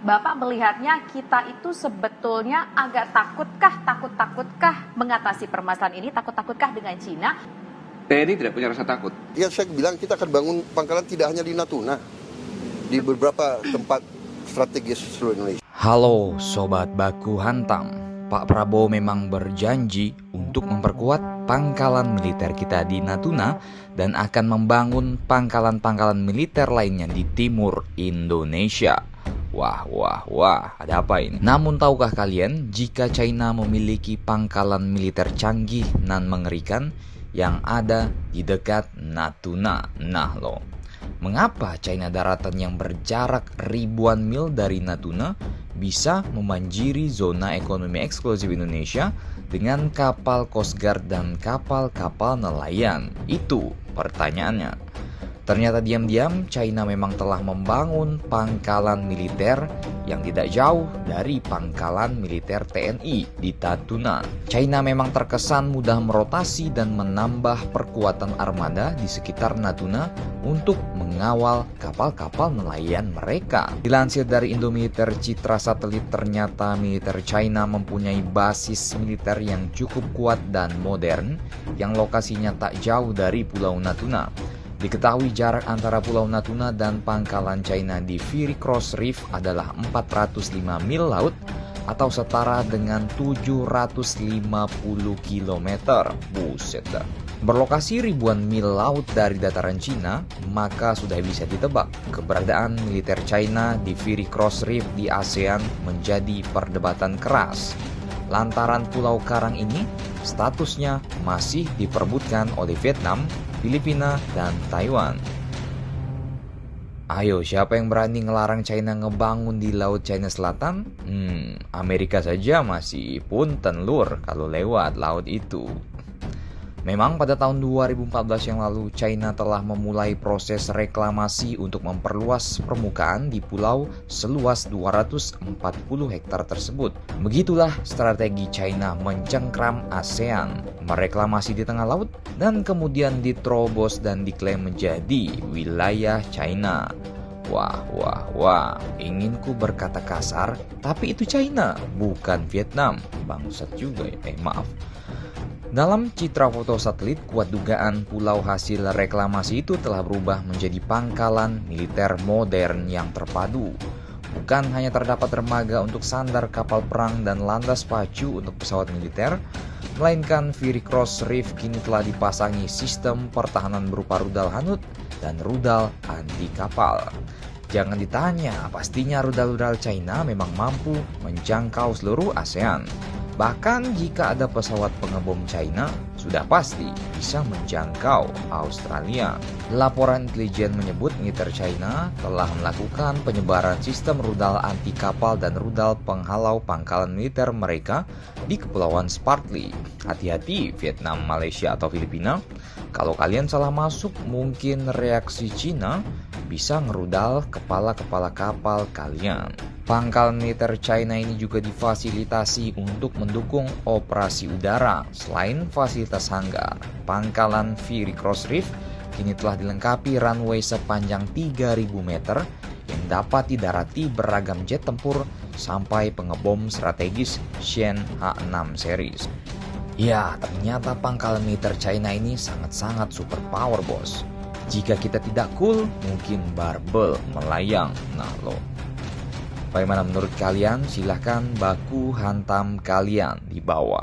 Bapak melihatnya kita itu sebetulnya agak takut-takutkah mengatasi permasalahan ini, takut-takutkah dengan Cina? TNI tidak punya rasa takut. Ya saya bilang kita akan bangun pangkalan tidak hanya di Natuna, di beberapa tempat strategis seluruh Indonesia. Halo Sobat Baku Hantam, Pak Prabowo memang berjanji untuk memperkuat pangkalan militer kita di Natuna dan akan membangun pangkalan-pangkalan militer lainnya di timur Indonesia. Wah, ada apa ini? Namun tahukah kalian jika China memiliki pangkalan militer canggih dan mengerikan yang ada di dekat Natuna? Nah loh, mengapa China daratan yang berjarak ribuan mil dari Natuna bisa memanjiri zona ekonomi eksklusif Indonesia dengan kapal Coast Guard dan kapal-kapal nelayan? Itu pertanyaannya. Ternyata diam-diam China memang telah membangun pangkalan militer yang tidak jauh dari pangkalan militer TNI di Natuna. China memang terkesan mudah merotasi dan menambah perkuatan armada di sekitar Natuna untuk mengawal kapal-kapal nelayan mereka. Dilansir dari Indomiliter Citra Satelit, ternyata militer China mempunyai basis militer yang cukup kuat dan modern yang lokasinya tak jauh dari Pulau Natuna. Diketahui jarak antara Pulau Natuna dan pangkalan China di Fiery Cross Reef adalah 405 mil laut atau setara dengan 750 km. Buset dah. Berlokasi ribuan mil laut dari dataran Cina, maka sudah bisa ditebak keberadaan militer China di Fiery Cross Reef di ASEAN menjadi perdebatan keras. Lantaran Pulau Karang ini statusnya masih diperebutkan oleh Vietnam, Filipina, dan Taiwan. Ayo, siapa yang berani ngelarang China ngebangun di Laut China Selatan? Amerika saja masih punten lur kalau lewat laut itu. Memang pada tahun 2014 yang lalu China telah memulai proses reklamasi untuk memperluas permukaan di pulau seluas 240 hektar tersebut. Begitulah strategi China mencengkram ASEAN, mereklamasi di tengah laut dan kemudian diterobos dan diklaim menjadi wilayah China. Wah, inginku berkata kasar, tapi itu China, bukan Vietnam. Bangsat juga ya, maaf. Dalam citra foto satelit, kuat dugaan pulau hasil reklamasi itu telah berubah menjadi pangkalan militer modern yang terpadu. Bukan hanya terdapat dermaga untuk sandar kapal perang dan landas pacu untuk pesawat militer, melainkan Fiery Cross Reef kini telah dipasangi sistem pertahanan berupa rudal hanyut dan rudal anti kapal. Jangan ditanya, pastinya rudal-rudal China memang mampu menjangkau seluruh ASEAN. Bahkan jika ada pesawat pengebom China, sudah pasti bisa menjangkau Australia. Laporan intelijen menyebut militer China telah melakukan penyebaran sistem rudal anti kapal dan rudal penghalau pangkalan militer mereka di Kepulauan Spratly. Hati-hati Vietnam, Malaysia, atau Filipina. Kalau kalian salah masuk, mungkin reaksi China bisa ngerudal kepala-kepala kapal kalian. Pangkalan militer China ini juga difasilitasi untuk mendukung operasi udara. Selain fasilitas hanggar, pangkalan Fiery Cross Reef kini telah dilengkapi runway sepanjang 3.000 meter yang dapat didarati beragam jet tempur sampai pengebom strategis Shen H6 series. Ya, ternyata pangkalan militer China ini sangat-sangat superpower, bos. Jika kita tidak cool, mungkin barbel melayang. Nah loh. Bagaimana menurut kalian? Silahkan baku hantam kalian di bawah.